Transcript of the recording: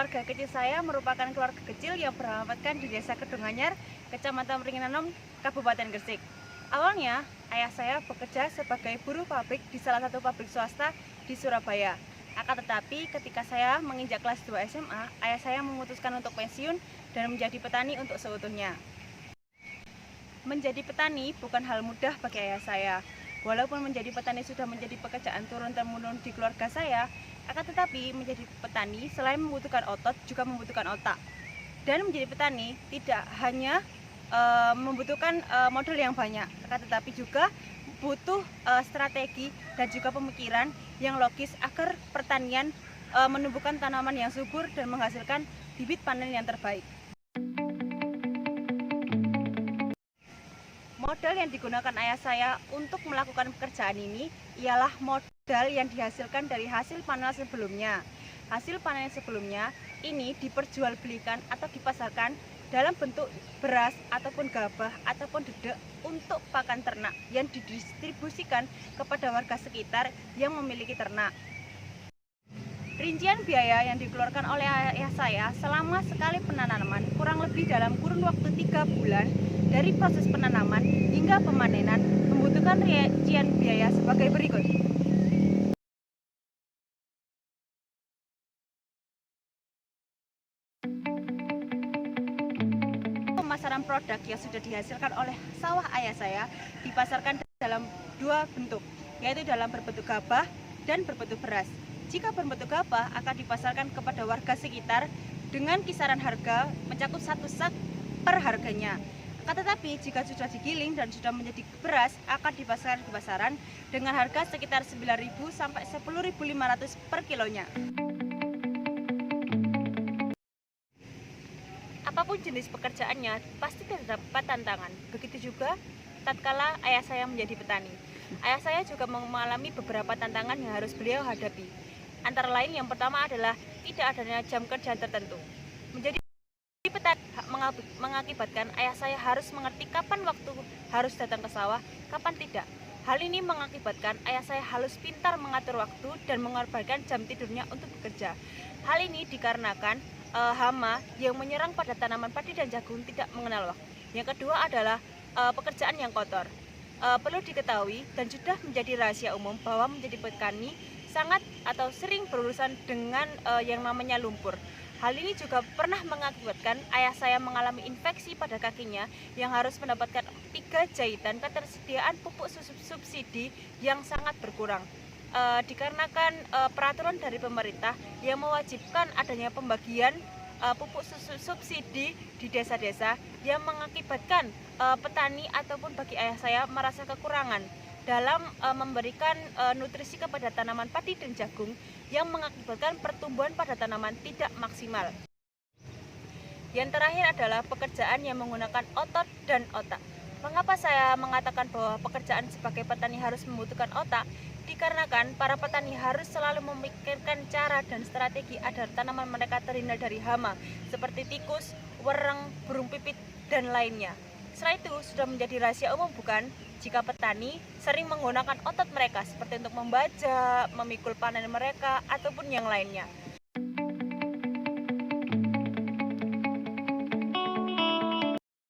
keluarga kecil saya merupakan keluarga kecil yang beralamatkan di Desa Kedunganyar, Kecamatan Pringinanom, Kabupaten Gresik. Awalnya, ayah saya bekerja sebagai buruh pabrik di salah satu pabrik swasta di Surabaya. Akan tetapi, ketika saya menginjak kelas 2 SMA, ayah saya memutuskan untuk pensiun dan menjadi petani untuk seutuhnya. Menjadi petani bukan hal mudah bagi ayah saya. Walaupun menjadi petani sudah menjadi pekerjaan turun-temurun di keluarga saya, akan tetapi menjadi petani selain membutuhkan otot juga membutuhkan otak. Dan menjadi petani tidak hanya membutuhkan modal yang banyak, akan tetapi juga butuh strategi dan juga pemikiran yang logis agar pertanian menumbuhkan tanaman yang subur dan menghasilkan bibit panen yang terbaik. Modal yang digunakan ayah saya untuk melakukan pekerjaan ini ialah modal yang dihasilkan dari hasil panen sebelumnya. Hasil panen sebelumnya ini diperjualbelikan atau dipasarkan dalam bentuk beras ataupun gabah ataupun dedek untuk pakan ternak yang didistribusikan kepada warga sekitar yang memiliki ternak. Rincian biaya yang dikeluarkan oleh ayah saya selama sekali penanaman kurang lebih dalam kurun waktu 3 bulan dari proses penanaman hingga pemanenan membutuhkan rincian biaya sebagai berikut. Pemasaran produk yang sudah dihasilkan oleh sawah ayah saya dipasarkan dalam 2 bentuk, yaitu dalam berbentuk gabah dan berbentuk beras. Jika berbentuk gabah akan dipasarkan kepada warga sekitar dengan kisaran harga mencakup 1 sak per harganya. Akan tetapi jika sudah digiling dan sudah menjadi beras akan dipasarkan di pasaran dengan harga sekitar 9.000 sampai 10.500 per kilonya. Apapun jenis pekerjaannya pasti terdapat tantangan. Begitu juga tatkala ayah saya menjadi petani. Ayah saya juga mengalami beberapa tantangan yang harus beliau hadapi. Antara lain yang pertama adalah tidak adanya jam kerja tertentu. Menjadi petani mengakibatkan ayah saya harus mengerti kapan waktu harus datang ke sawah, kapan tidak. Hal ini mengakibatkan ayah saya harus pintar mengatur waktu dan mengorbankan jam tidurnya untuk bekerja. Hal ini dikarenakan hama yang menyerang pada tanaman padi dan jagung tidak mengenal waktu. Yang kedua adalah pekerjaan yang kotor. Perlu diketahui dan sudah menjadi rahasia umum bahwa menjadi petani sangat atau sering berurusan dengan yang namanya lumpur. Hal ini juga pernah mengakibatkan ayah saya mengalami infeksi pada kakinya yang harus mendapatkan 3 jahitan ketersediaan pupuk subsidi yang sangat berkurang. Dikarenakan peraturan dari pemerintah yang mewajibkan adanya pembagian pupuk subsidi di desa-desa yang mengakibatkan petani ataupun bagi ayah saya merasa kekurangan dalam memberikan nutrisi kepada tanaman padi dan jagung yang mengakibatkan pertumbuhan pada tanaman tidak maksimal. Yang terakhir adalah pekerjaan yang menggunakan otot dan otak. Mengapa saya mengatakan bahwa pekerjaan sebagai petani harus membutuhkan otak? Dikarenakan para petani harus selalu memikirkan cara dan strategi agar tanaman mereka terhindar dari hama seperti tikus, wereng, burung pipit, dan lainnya. Setelah itu sudah menjadi rahasia umum bukan? Jika petani sering menggunakan otot mereka seperti untuk membaja, memikul panen mereka, ataupun yang lainnya.